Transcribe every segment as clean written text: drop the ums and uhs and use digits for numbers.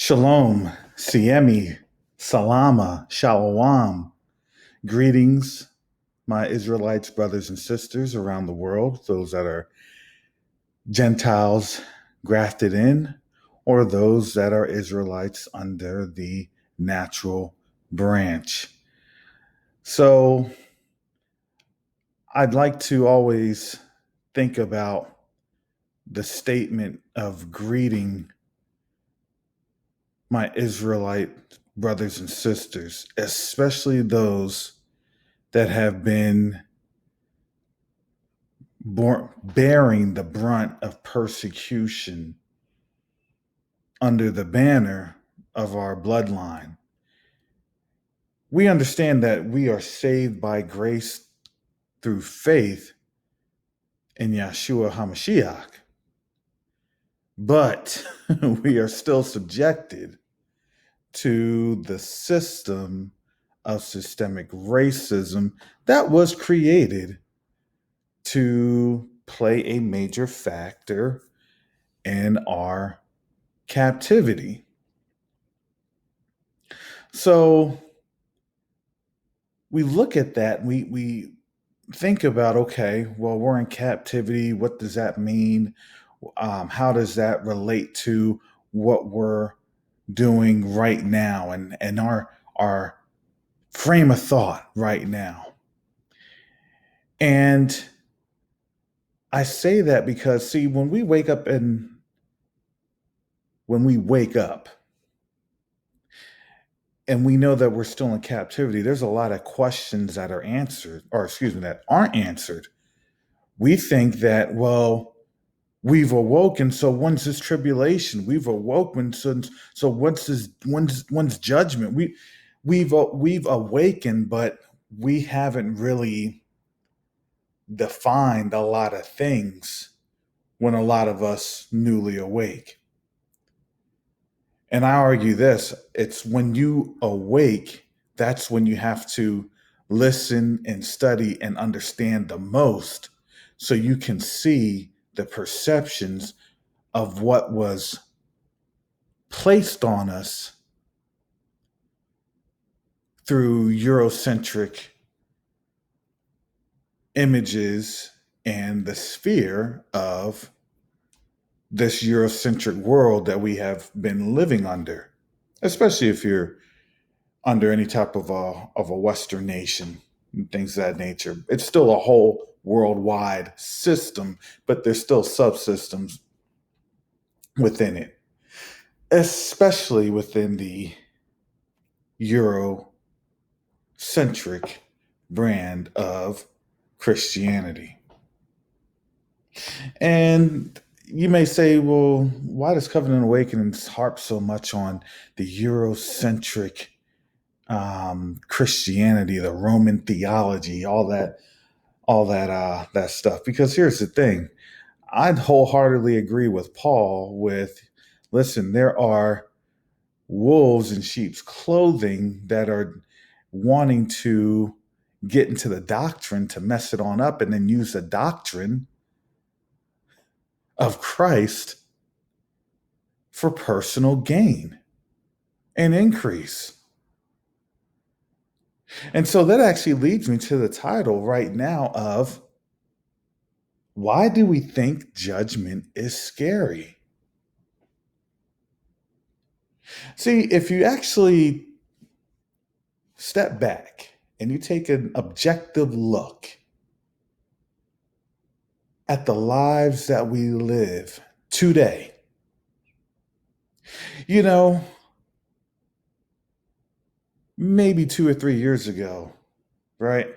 Shalom, Siemi, Salama, Shalom. Greetings, my Israelites, brothers and sisters around the world, those that are Gentiles grafted in, or those that are Israelites under the natural branch. So I'd like to always think about the statement of greeting my Israelite brothers and sisters, especially those that have been bearing the brunt of persecution under the banner of our bloodline. We understand that we are saved by grace through faith in Yeshua HaMashiach, but we are still subjected to the system of systemic racism that was created to play a major factor in our captivity. So we look at that and we think about, okay, well, we're in captivity. What does that mean? How does that relate to what we're doing right now and our frame of thought right now? And I say that because, see, when we wake up and we know that we're still in captivity, there's a lot of questions that are answered, or excuse me, that aren't answered. We think that, well, we've awoken, so when's this tribulation? We've awoken, so when's judgment? We've awakened, but we haven't really defined a lot of things when a lot of us newly awake. And I argue this, it's when you awake, that's when you have to listen and study and understand the most so you can see the perceptions of what was placed on us through Eurocentric images and the sphere of this Eurocentric world that we have been living under, especially if you're under any type of a Western nation and things of that nature. It's still a whole worldwide system, but there's still subsystems within it, especially within the Eurocentric brand of Christianity. And you may say, well, why does Covenant Awakening harp so much on the Eurocentric Christianity, the Roman theology, that stuff? Because here's the thing, I'd wholeheartedly agree with Paul listen, there are wolves in sheep's clothing that are wanting to get into the doctrine to mess it on up and then use the doctrine of Christ for personal gain and increase. And so that actually leads me to the title right now of why do we think judgment is scary? See, if you actually step back and you take an objective look at the lives that we live today, you know, maybe 2 or 3 years ago, right?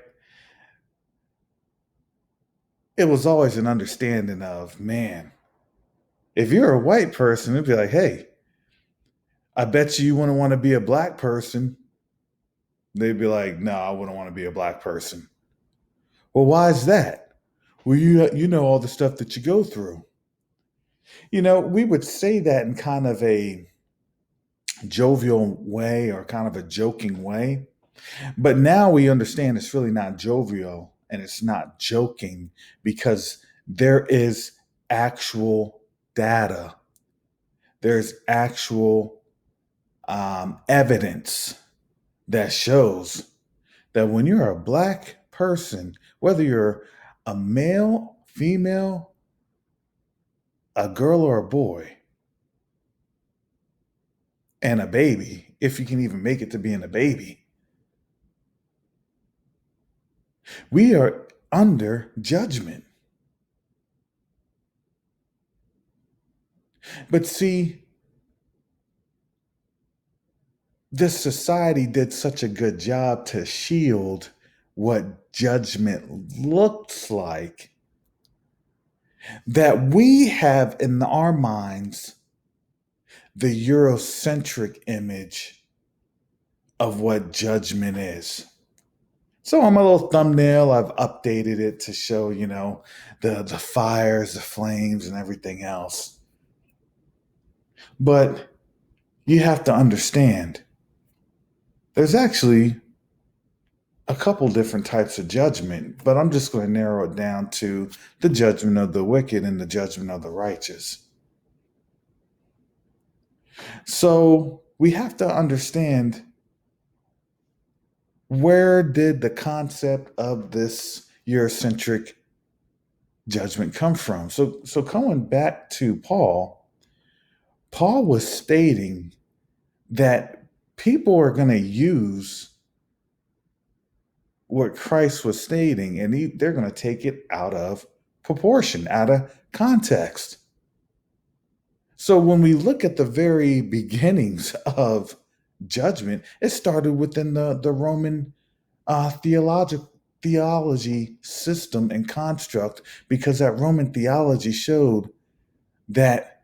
It was always an understanding of, man, if you're a white person, it'd be like, hey, I bet you wouldn't want to be a black person. They'd be like, no, I wouldn't want to be a black person. Well, why is that? Well, you know all the stuff that you go through. We would say that in kind of a jovial way or kind of a joking way. But now we understand it's really not jovial and it's not joking because there is actual data. There's actual evidence that shows that when you're a black person, whether you're a male, female, a girl, or a boy, and a baby, if you can even make it to being a baby, we are under judgment. But see, this society did such a good job to shield what judgment looks like that we have in our minds the Eurocentric image of what judgment is. So on my little thumbnail, I've updated it to show, the fires, the flames, and everything else. But you have to understand, there's actually a couple different types of judgment, but I'm just going to narrow it down to the judgment of the wicked and the judgment of the righteous. So we have to understand, where did the concept of this Eurocentric judgment come from? So coming back to Paul was stating that people are going to use what Christ was stating, and they're going to take it out of proportion, out of context. So when we look at the very beginnings of judgment, it started within the Roman theology system and construct, because that Roman theology showed that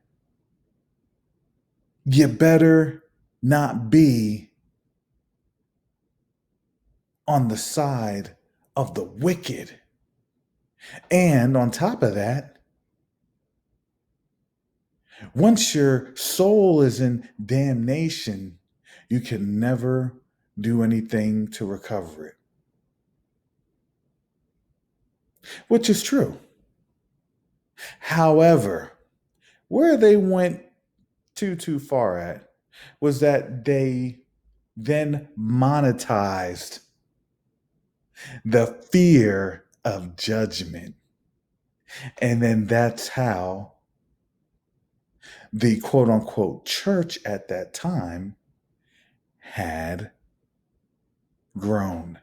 you better not be on the side of the wicked. And on top of that, once your soul is in damnation, you can never do anything to recover it, which is true. However, where they went too far at was that they then monetized the fear of judgment. And then that's how the quote unquote church at that time had grown.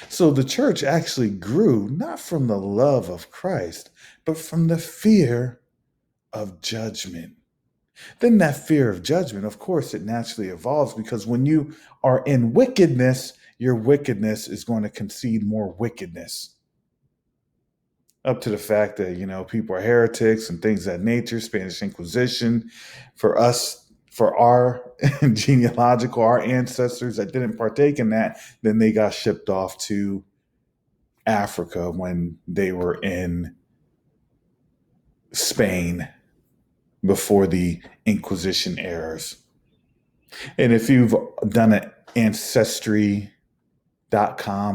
So the church actually grew not from the love of Christ, but from the fear of judgment. Then that fear of judgment, of course, it naturally evolves, because when you are in wickedness, your wickedness is going to concede more wickedness. Up to the fact that, people are heretics and things of that nature, Spanish Inquisition. For us, for our genealogical, our ancestors that didn't partake in that, then they got shipped off to Africa when they were in Spain before the Inquisition eras. And if you've done an ancestry.com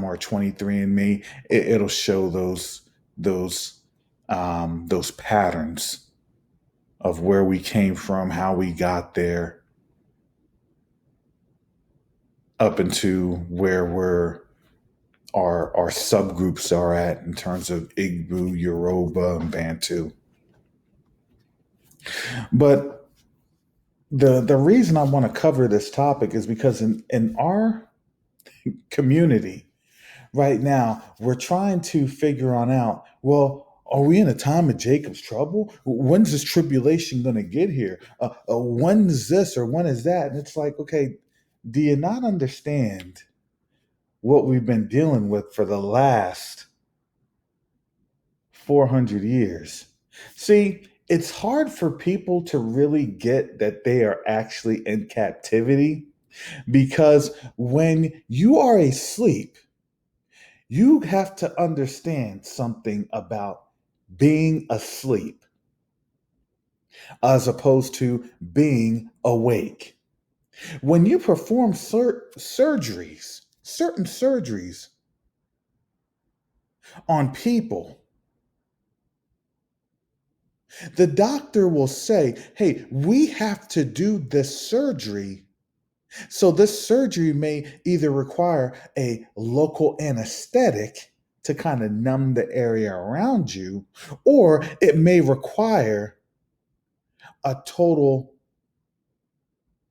or 23andMe, it'll show those patterns of where we came from, how we got there, up into where our subgroups are at in terms of Igbo, Yoruba, and Bantu. But the reason I want to cover this topic is because in our community right now, we're trying to figure on out, well, are we in a time of Jacob's trouble? When's this tribulation going to get here? When's this or when is that? And it's like, okay, do you not understand what we've been dealing with for the last 400 years? See, it's hard for people to really get that they are actually in captivity, because when you are asleep, you have to understand something about being asleep as opposed to being awake. When you perform certain surgeries on people, The doctor will say, hey, we have to do this surgery. So, this surgery may either require a local anesthetic to kind of numb the area around you, or it may require a total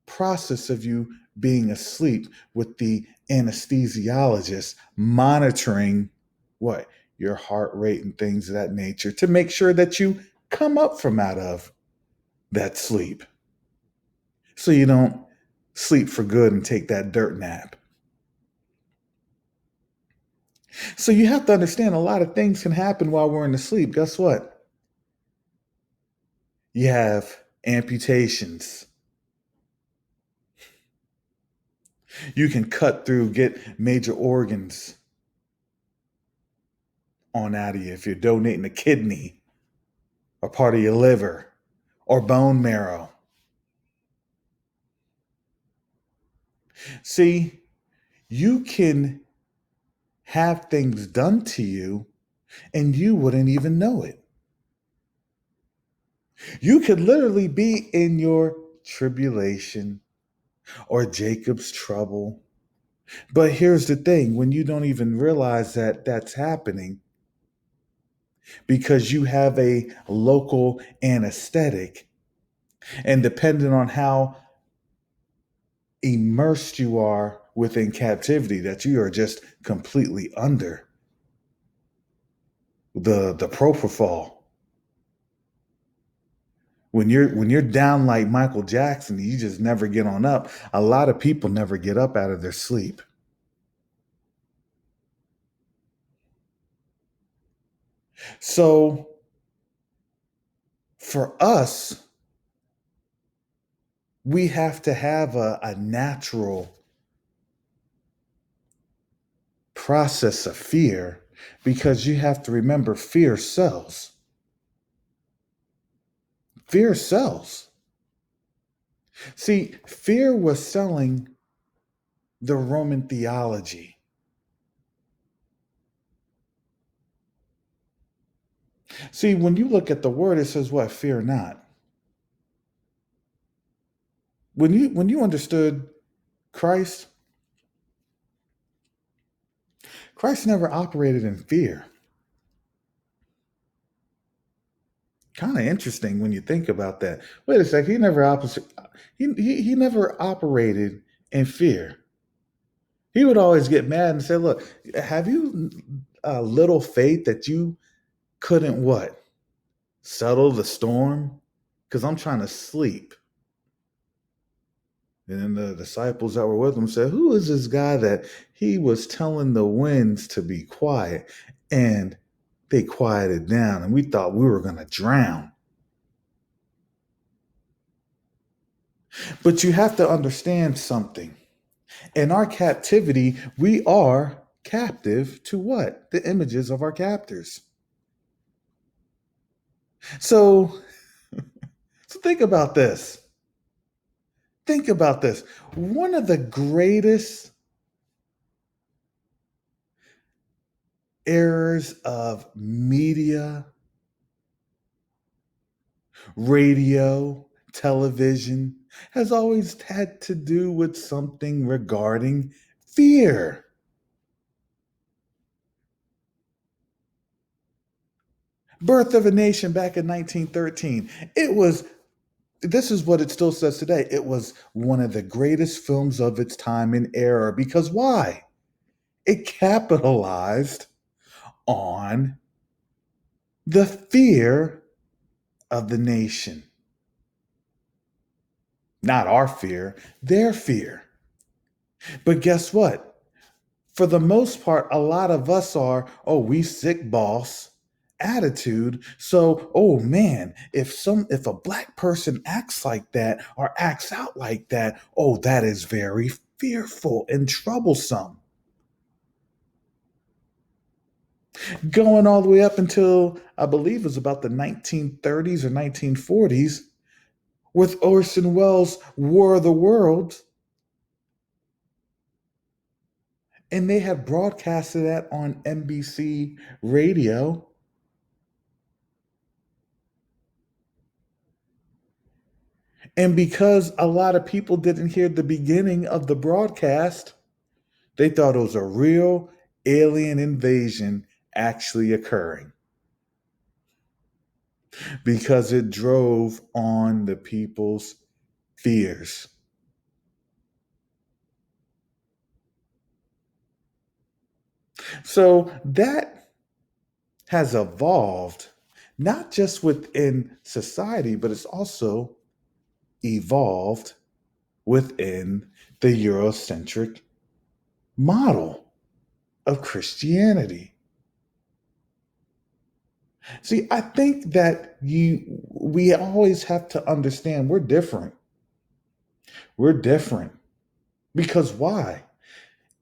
process of you being asleep with the anesthesiologist monitoring what? Your heart rate and things of that nature to make sure that you come up from out of that sleep so you don't sleep for good and take that dirt nap. So you have to understand a lot of things can happen while we're in the sleep. Guess what? You have amputations. You can cut through, get major organs on out of you if you're donating a kidney or part of your liver or bone marrow. See, you can have things done to you and you wouldn't even know it. You could literally be in your tribulation or Jacob's trouble. But here's the thing, when you don't even realize that that's happening because you have a local anesthetic, and depending on how immersed you are within captivity, that you are just completely under the propofol. When you're down like Michael Jackson, you just never get on up. A lot of people never get up out of their sleep. So for us, we have to have a natural process of fear because you have to remember fear sells. Fear sells. See, fear was selling the Roman theology. See, when you look at the word, it says what? Fear not. When you understood Christ, Christ never operated in fear. Kind of interesting when you think about that. Wait a sec, he never operated in fear. He would always get mad and say, "Look, have you little faith that you couldn't what settle the storm? Because I'm trying to sleep." And then the disciples that were with him said, "Who is this guy that he was telling the winds to be quiet, and they quieted down, and we thought we were going to drown?" But you have to understand something. In our captivity, we are captive to what? The images of our captors. So, so think about this. Think about this. One of the greatest errors of media, radio, television has always had to do with something regarding fear. Birth of a Nation back in 1913. This is what it still says today. It was one of the greatest films of its time and era. Because why? It capitalized on the fear of the nation. Not our fear, their fear. But guess what? For the most part, a lot of us are, oh, we sick boss attitude. So, oh man, if a black person acts like that or acts out like that, oh, that is very fearful and troublesome. Going all the way up until I believe it was about the 1930s or 1940s with Orson Welles' War of the Worlds, and they had broadcasted that on NBC radio. And because a lot of people didn't hear the beginning of the broadcast, they thought it was a real alien invasion actually occurring because it drove on the people's fears. So that has evolved not just within society, but it's also evolved within the Eurocentric model of Christianity. See, I think that we always have to understand we're different. We're different. Because why?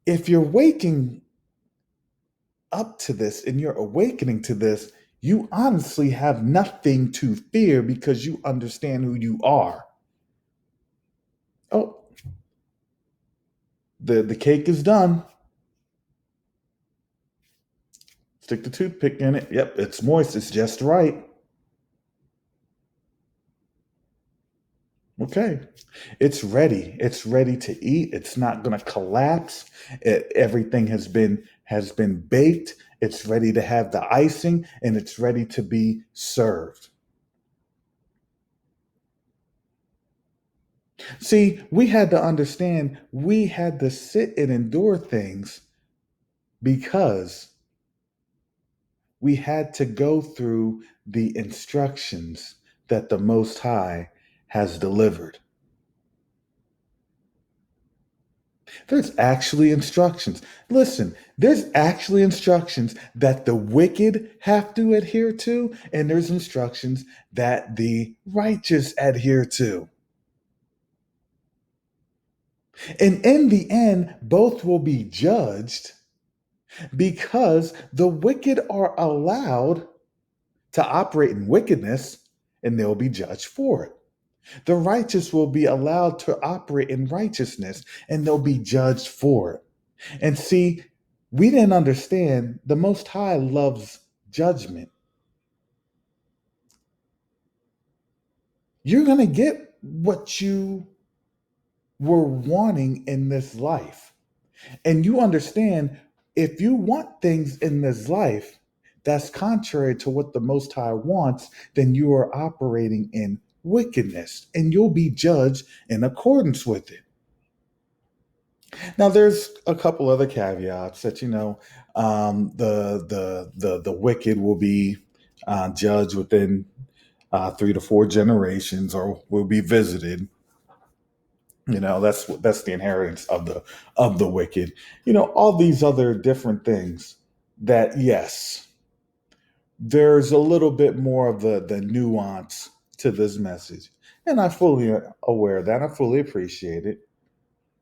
If you're waking up to this and you're awakening to this, you honestly have nothing to fear because you understand who you are. Oh, the cake is done. Stick the toothpick in it. Yep, it's moist. It's just right. Okay. It's ready. It's ready to eat. It's not going to collapse. Everything has been baked. It's ready to have the icing and it's ready to be served. See, we had to understand we had to sit and endure things because we had to go through the instructions that the Most High has delivered. There's actually instructions. Listen, there's actually instructions that the wicked have to adhere to, and there's instructions that the righteous adhere to. And in the end, both will be judged because the wicked are allowed to operate in wickedness and they'll be judged for it. The righteous will be allowed to operate in righteousness and they'll be judged for it. And see, we didn't understand the Most High loves judgment. You're going to get what you were wanting in this life. And you understand if you want things in this life that's contrary to what the Most High wants, then you are operating in wickedness and you'll be judged in accordance with it. Now, there's a couple other caveats that the wicked will be judged within 3 to 4 generations, or will be visited. That's the inheritance of the wicked. All these other different things. That yes, there's a little bit more of the nuance to this message, and I fully aware of that. I fully appreciate it.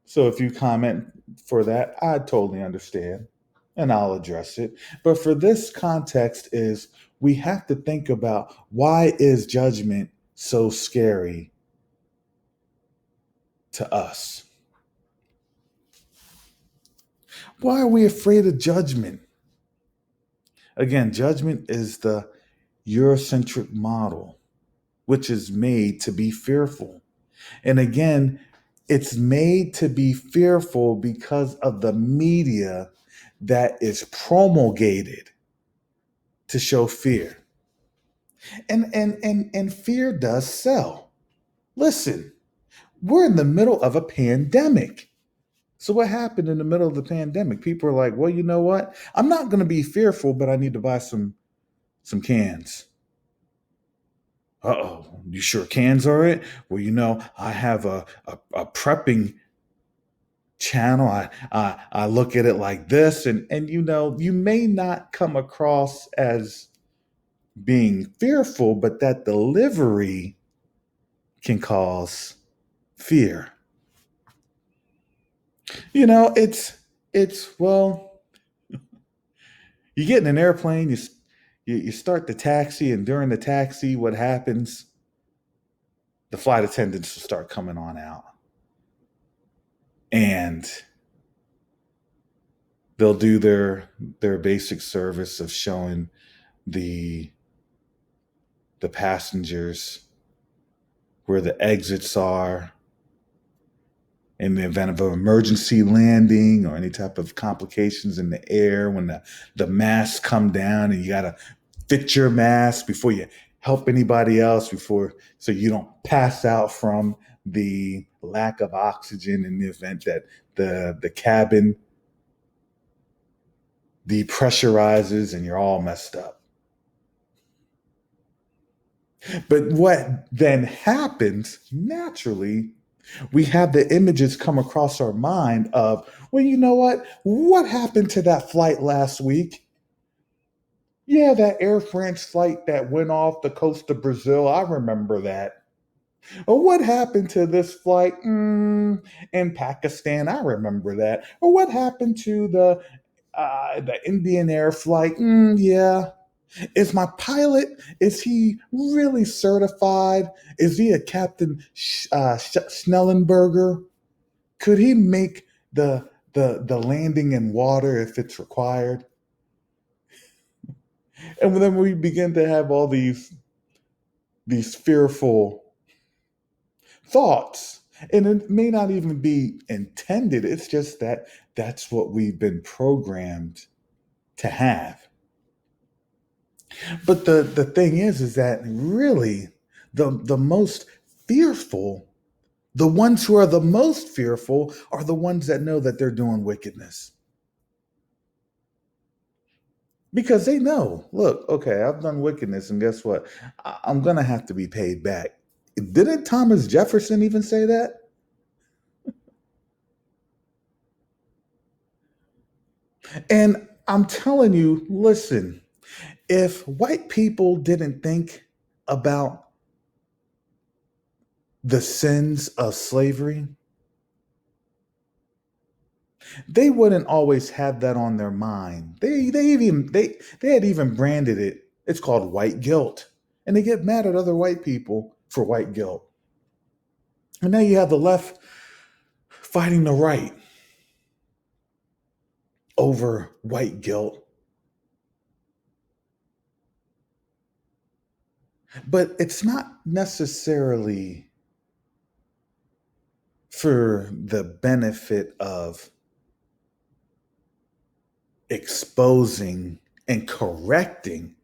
So if you comment for that, I totally understand and I'll address it. But for this context is we have to think about why is judgment so scary to us? Why are we afraid of judgment? Again, judgment is the Eurocentric model, which is made to be fearful. And again, it's made to be fearful because of the media that is promulgated to show fear. And fear does sell. Listen, we're in the middle of a pandemic. So what happened in the middle of the pandemic? People are like, well, you know what? I'm not going to be fearful, but I need to buy some cans. Uh-oh, you sure cans are it? Well, I have a prepping channel. I look at it like this, and you may not come across as being fearful, but that delivery can cause fear. Well, you get in an airplane, you start the taxi, and during the taxi, what happens? The flight attendants will start coming on out, and they'll do their basic service of showing the the passengers where the exits are in the event of an emergency landing or any type of complications in the air when the masks come down and you got to fit your mask before you help anybody else before so you don't pass out from the lack of oxygen in the event that the cabin depressurizes and you're all messed up. But what then happens naturally, we have the images come across our mind of, well, you know what? What happened to that flight last week? Yeah, that Air France flight that went off the coast of Brazil. I remember that. Or what happened to this flight in Pakistan? I remember that. Or what happened to the Indian Air flight? Yeah. Is my pilot? Is he really certified? Is he a Captain Schnellenberger? Could he make the landing in water if it's required? And then we begin to have all these fearful thoughts. And it may not even be intended. It's just that that's what we've been programmed to have. But the thing is that really the most fearful, the ones who are the most fearful are the ones that know that they're doing wickedness. Because they know, look, okay, I've done wickedness, and guess what? I'm gonna have to be paid back. Didn't Thomas Jefferson even say that? And I'm telling you, listen, if white people didn't think about the sins of slavery, they wouldn't always have that on their mind. They had even branded it. It's called white guilt. And they get mad at other white people for white guilt. And now you have the left fighting the right over white guilt. But it's not necessarily for the benefit of exposing and correcting.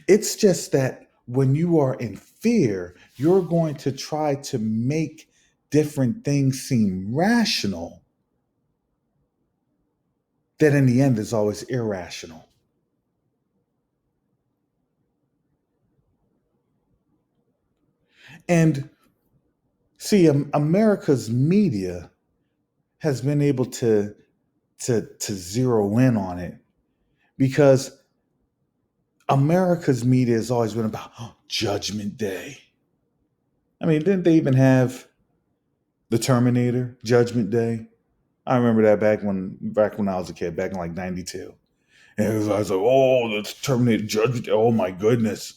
It's just that when you are in fear, you're going to try to make different things seem rational, that in the end is always irrational. And see, America's media has been able to zero in on it because America's media has always been about Judgment Day. I mean, didn't they even have the Terminator Judgment Day? I remember that back when I was a kid, back in like '92. And I was like, oh, that's Terminator Judgment Day. Oh my goodness.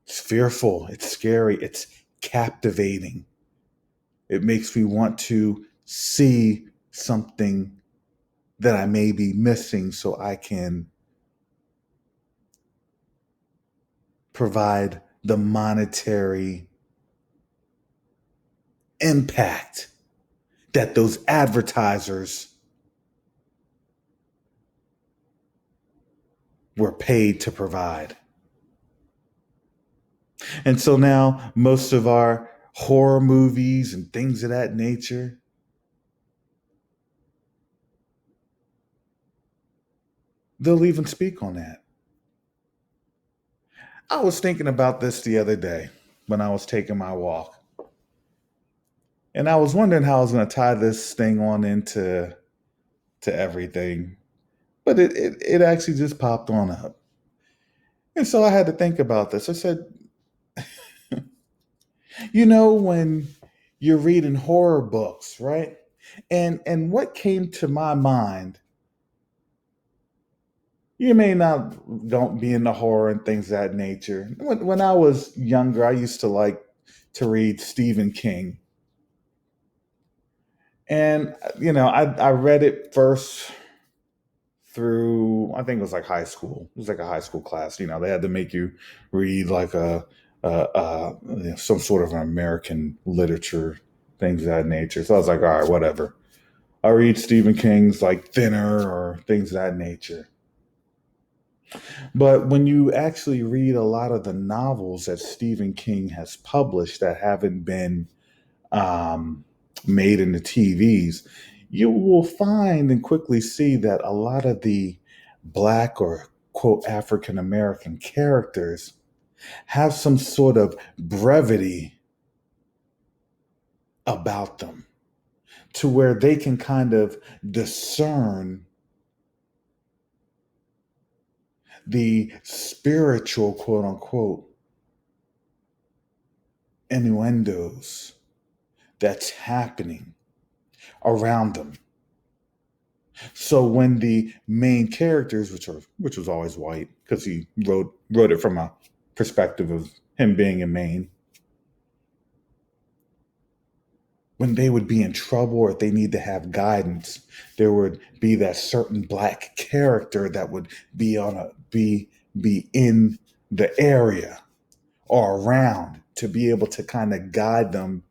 It's fearful. It's scary. It's captivating. It makes me want to see something that I may be missing so I can provide the monetary impact that those advertisers were paid to provide. And so now most of our horror movies and things of that nature, they'll even speak on that. I was thinking about this the other day when I was taking my walk. And I was wondering how I was going to tie this thing on into to everything. But it actually just popped on up. And so I had to think about this. I said, when you're reading horror books, right? And what came to my mind, you may not don't be into horror and things of that nature. When I was younger, I used to like to read Stephen King. And I read it first through, I think it was like high school. It was like a high school class. They had to make you read like a some sort of an American literature, things of that nature. So I was like, all right, whatever. I read Stephen King's like Thinner or things of that nature. But when you actually read a lot of the novels that Stephen King has published that haven't been um, made into TVs, you will find and quickly see that a lot of the Black or quote African American characters have some sort of brevity about them to where they can kind of discern the spiritual quote unquote innuendos that's happening around them. So when the main characters, which was always white, because he wrote it from a perspective of him being in Maine, when they would be in trouble or if they need to have guidance, there would be that certain black character that would be on a be in the area or around to be able to kind of guide them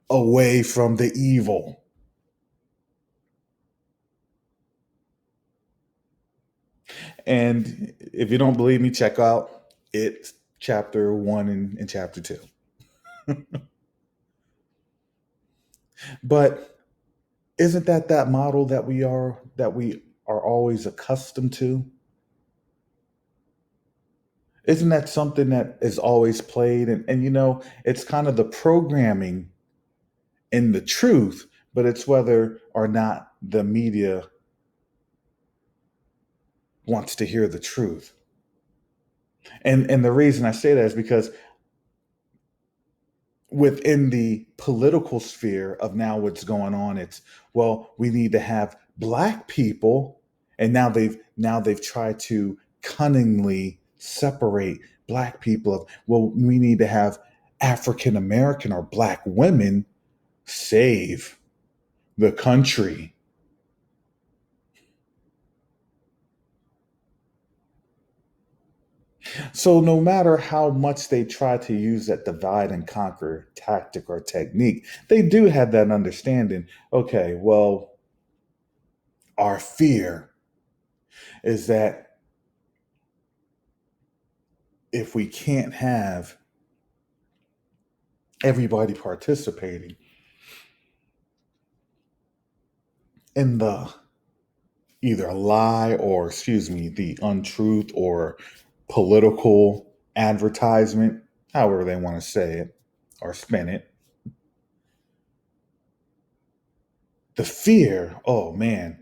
away from the evil. And if you don't believe me, check out it chapter 1 and chapter 2. But isn't that model that we are always accustomed to? Isn't that something that is always played? And it's kind of the programming in the truth, but it's whether or not the media wants to hear the truth. And the reason I say that is because within the political sphere of now what's going on, it's, well, we need to have black people, and now they've tried to cunningly separate black people of, well, we need to have African American or black women save the country. So no matter how much they try to use that divide and conquer tactic or technique, they do have that understanding. Okay, well, our fear is that if we can't have everybody participating in the either lie or, excuse me, the untruth or political advertisement, however they want to say it or spin it, the fear, oh man,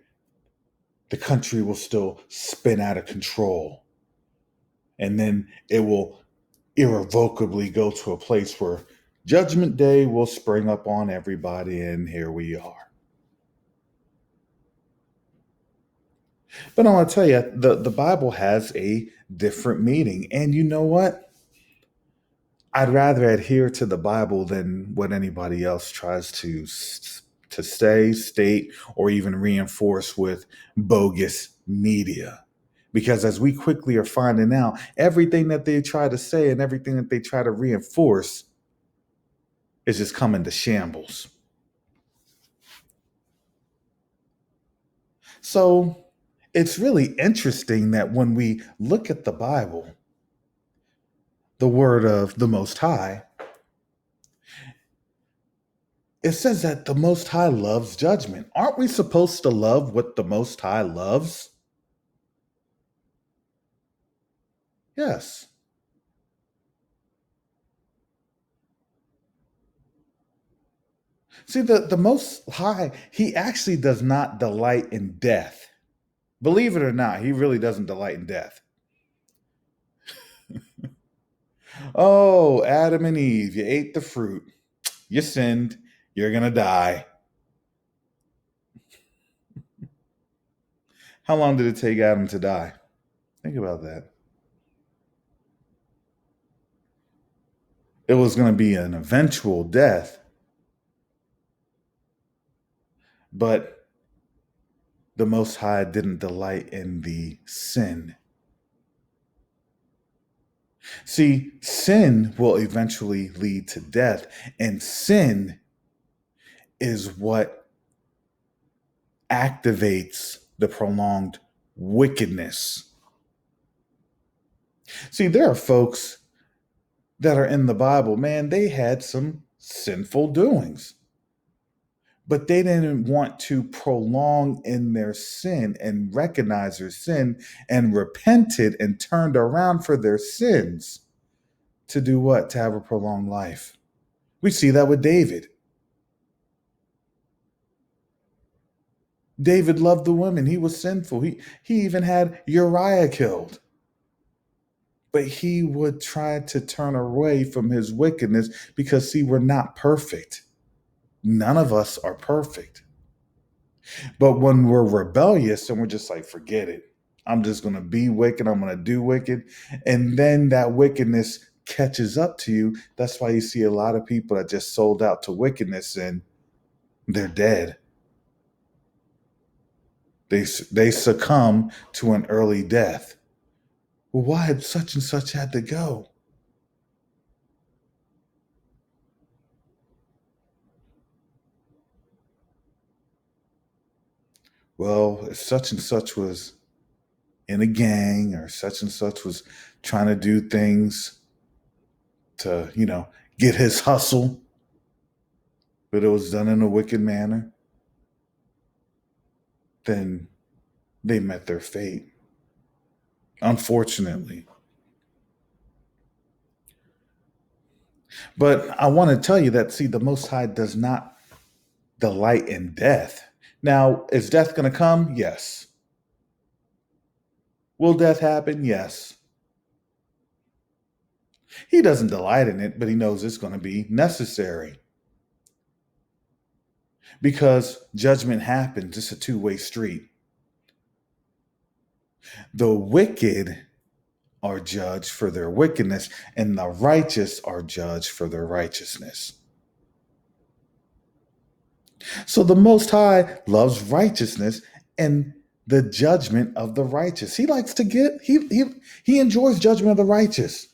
the country will still spin out of control. And then it will irrevocably go to a place where Judgment Day will spring up on everybody, and here we are. But I want to tell you, the Bible has a different meaning. And you know what? I'd rather adhere to the Bible than what anybody else tries to say, state, or even reinforce with bogus media. Because as we quickly are finding out, everything that they try to say and everything that they try to reinforce is just coming to shambles. So it's really interesting that when we look at the Bible, the word of the Most High, it says that the Most High loves judgment. Aren't we supposed to love what the Most High loves? Yes. See, the Most High, he actually does not delight in death. Believe it or not, he really doesn't delight in death. Oh, Adam and Eve, you ate the fruit. You sinned. You're going to die. How long did it take Adam to die? Think about that. It was going to be an eventual death, but the Most High didn't delight in the sin. See, sin will eventually lead to death, and sin is what activates the prolonged wickedness. See, there are folks that are in the Bible, man, they had some sinful doings, but they didn't want to prolong in their sin and recognize their sin and repented and turned around for their sins to do what? To have a prolonged life. We see that with David. David loved the women. He was sinful. He even had Uriah killed. But he would try to turn away from his wickedness because, see, we're not perfect. None of us are perfect. But when we're rebellious and we're just like, forget it, I'm just going to be wicked, I'm going to do wicked. And then that wickedness catches up to you. That's why you see a lot of people that just sold out to wickedness and they're dead. They succumb to an early death. Well, why had such and such had to go? Well, if such and such was in a gang or such and such was trying to do things to, get his hustle, but it was done in a wicked manner, then they met their fate, unfortunately. But I want to tell you that, see, the Most High does not delight in death. Now, is death going to come? Yes. Will death happen? Yes. He doesn't delight in it, but he knows it's going to be necessary because judgment happens. It's a two-way street. The wicked are judged for their wickedness, and the righteous are judged for their righteousness. So the Most High loves righteousness and the judgment of the righteous. He likes to get he enjoys judgment of the righteous.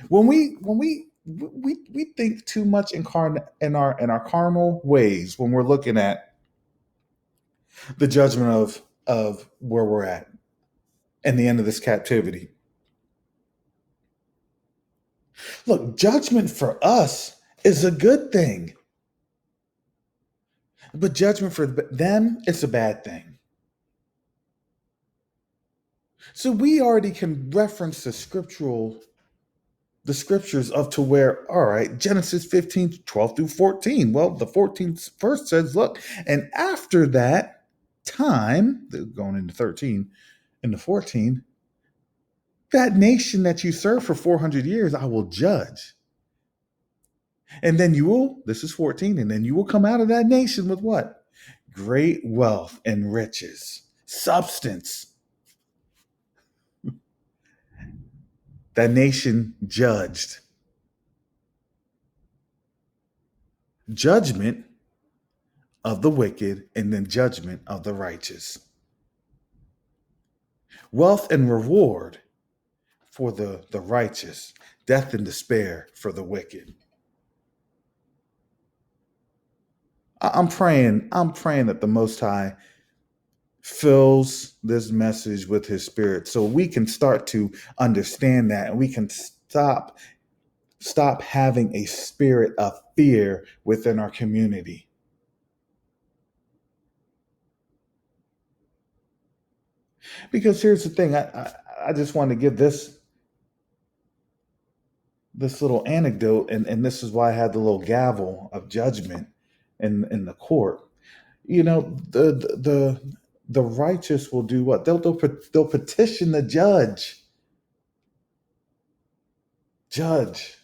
When we think too much in our carnal ways when we're looking at the judgment of where we're at and the end of this captivity. Look, judgment for us is a good thing, but judgment for them, it's a bad thing. So we already can reference the scriptures up to where, all right, Genesis 15, 12 through 14. Well, the 14th verse says, look, and after that time, going into 13, into 14, that nation that you serve for 400 years, I will judge. And then this is 14, and then you will come out of that nation with what? Great wealth and riches, substance. That nation judged. Judgment of the wicked and then judgment of the righteous. Wealth and reward for the righteous, death and despair for the wicked. I'm praying that the Most High fills this message with his spirit so we can start to understand that and we can stop having a spirit of fear within our community. Because here's the thing, I just want to give this little anecdote, and this is why I had the little gavel of judgment in the court. The righteous will do what? They'll petition the judge. Judge,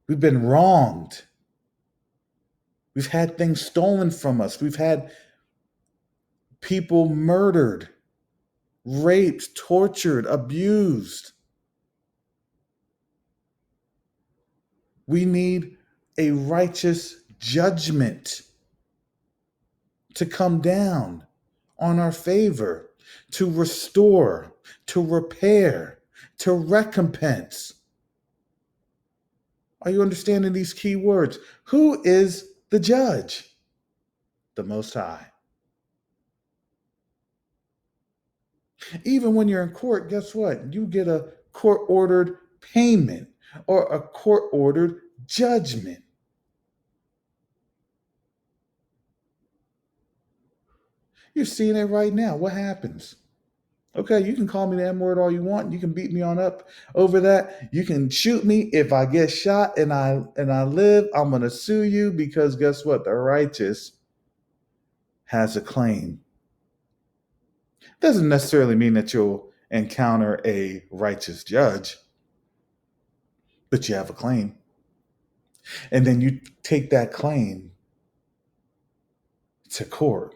we've been wronged. We've had things stolen from us. We've had people murdered, raped, tortured, abused. We need a righteous judgment to come down on our favor, to restore, to repair, to recompense. Are you understanding these key words? Who is the judge? The Most High. Even when you're in court, guess what? You get a court ordered payment or a court ordered judgment. You're seeing it right now. What happens? Okay, you can call me the M word all you want. You can beat me on up over that. You can shoot me if I get shot and I live. I'm gonna sue you because guess what? The righteous has a claim. Doesn't necessarily mean that you'll encounter a righteous judge, but you have a claim. And then you take that claim to court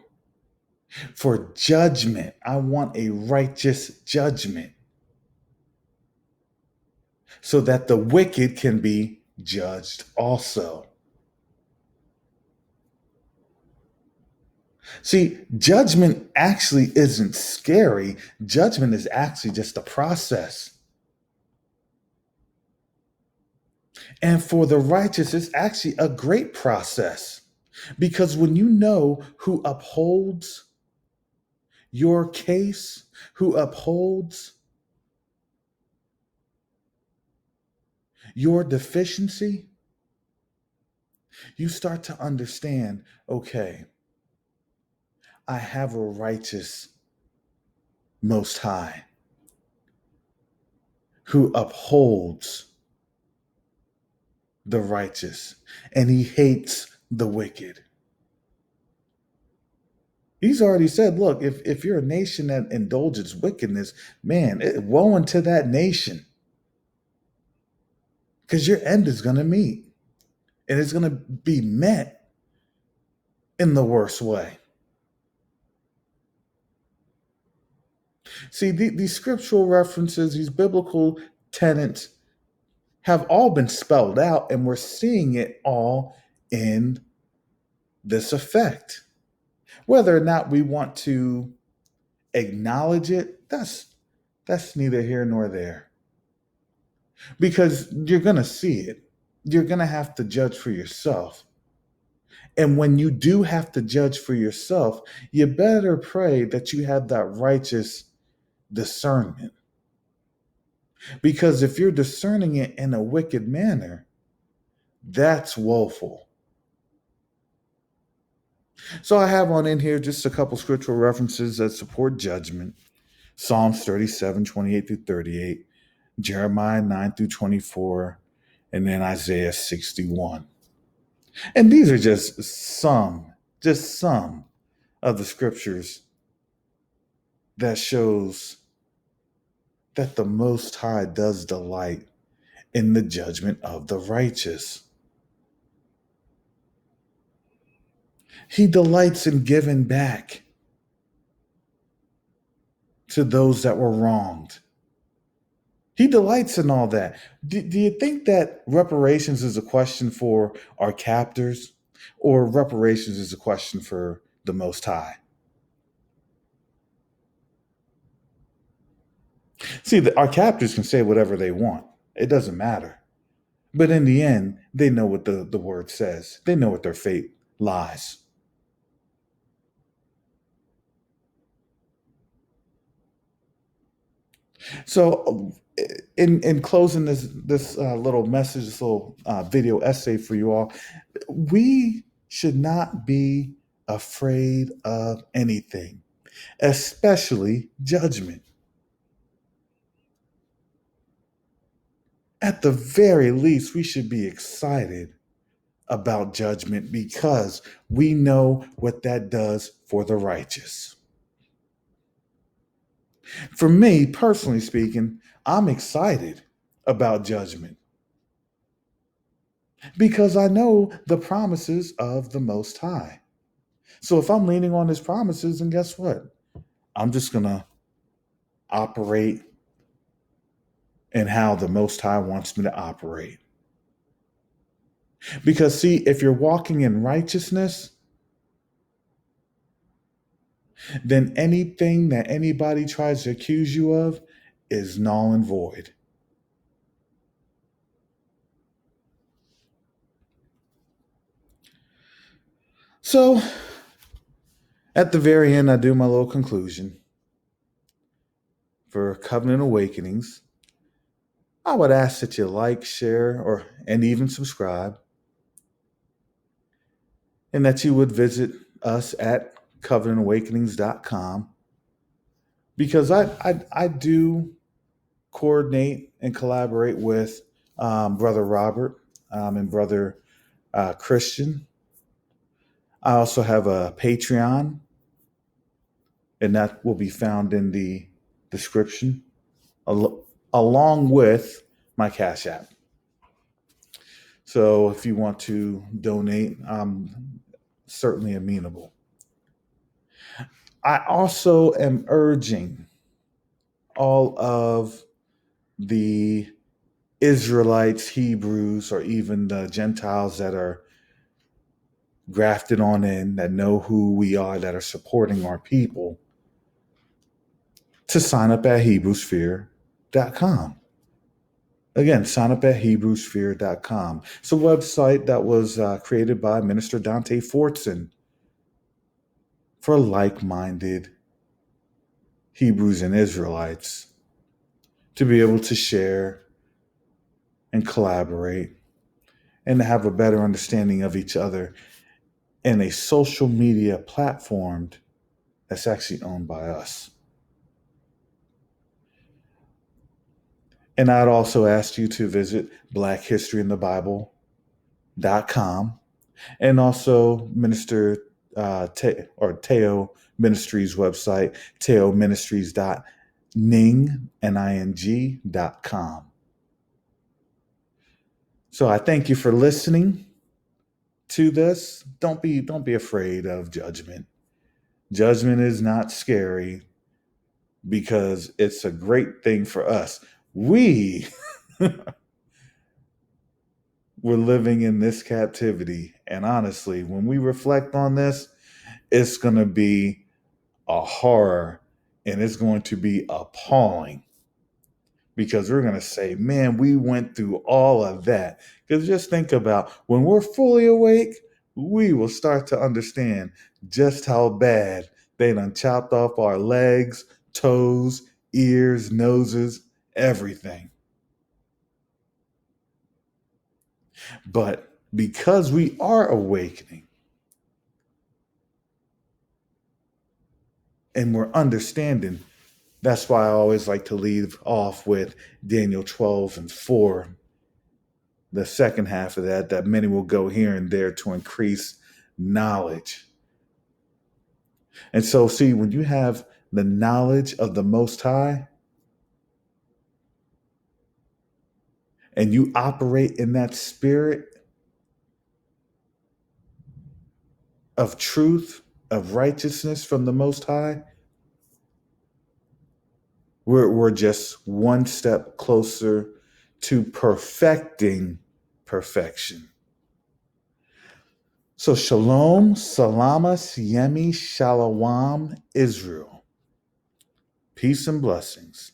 for judgment. I want a righteous judgment so that the wicked can be judged also. See, judgment actually isn't scary. Judgment is actually just a process. And for the righteous, it's actually a great process because when you know who upholds your case, who upholds your deficiency, you start to understand, okay, I have a righteous Most High who upholds the righteous and he hates the wicked. He's already said, look, if you're a nation that indulges wickedness, man, woe unto that nation because your end is going to meet and it's going to be met in the worst way. See, these scriptural references, these biblical tenets have all been spelled out, and we're seeing it all in this effect. Whether or not we want to acknowledge it, that's neither here nor there. Because you're going to see it. You're going to have to judge for yourself. And when you do have to judge for yourself, you better pray that you have that righteous discernment. Because if you're discerning it in a wicked manner, that's woeful. So I have on in here just a couple scriptural references that support judgment. Psalms 37, 28 through 38, Jeremiah 9 through 24, and then Isaiah 61. And these are just some of the scriptures that shows that the Most High does delight in the judgment of the righteous. He delights in giving back to those that were wronged. He delights in all that. Do you think that reparations is a question for our captors or reparations is a question for the Most High? See, our captors can say whatever they want. It doesn't matter. But in the end, they know what the word says. They know what their fate lies. So, in closing this little message, this little video essay for you all, we should not be afraid of anything, especially judgment. At the very least, we should be excited about judgment because we know what that does for the righteous. For me, personally speaking, I'm excited about judgment because I know the promises of the Most High. So if I'm leaning on his promises, then guess what? I'm just going to operate in how the Most High wants me to operate. Because, see, if you're walking in righteousness, then anything that anybody tries to accuse you of is null and void. So, at the very end, I do my little conclusion. For Covenant Awakenings, I would ask that you like, share, and even subscribe, and that you would visit us at covenantawakenings.com, because I do coordinate and collaborate with Brother Robert and Brother Christian. I also have a Patreon, and that will be found in the description, along with my Cash App. So if you want to donate, I'm certainly amenable. I also am urging all of the Israelites, Hebrews, or even the Gentiles that are grafted on in, that know who we are, that are supporting our people, to sign up at HebrewSphere.com. Again, sign up at HebrewSphere.com. It's a website that was created by Minister Dante Fortson for like-minded Hebrews and Israelites to be able to share and collaborate and to have a better understanding of each other in a social media platform that's actually owned by us. And I'd also ask you to visit BlackHistoryInTheBible.com, and also Minister Teo Ministries website, teoministries.ning.com. So I thank you for listening to this. Don't be afraid of judgment. Judgment is not scary, because it's a great thing for us. We were living in this captivity, and honestly, when we reflect on this, it's going to be a horror, and it's going to be appalling, because we're going to say, man, we went through all of that. Because just think about, when we're fully awake, we will start to understand just how bad they done chopped off our legs, toes, ears, noses, everything. But because we are awakening and we're understanding, that's why I always like to leave off with Daniel 12:4. The second half of that many will go here and there to increase knowledge. And so, see, when you have the knowledge of the Most High and you operate in that spirit of truth, of righteousness from the Most High, we're just one step closer to perfecting perfection. So shalom, salamas, yemi, shalom, Israel. Peace and blessings.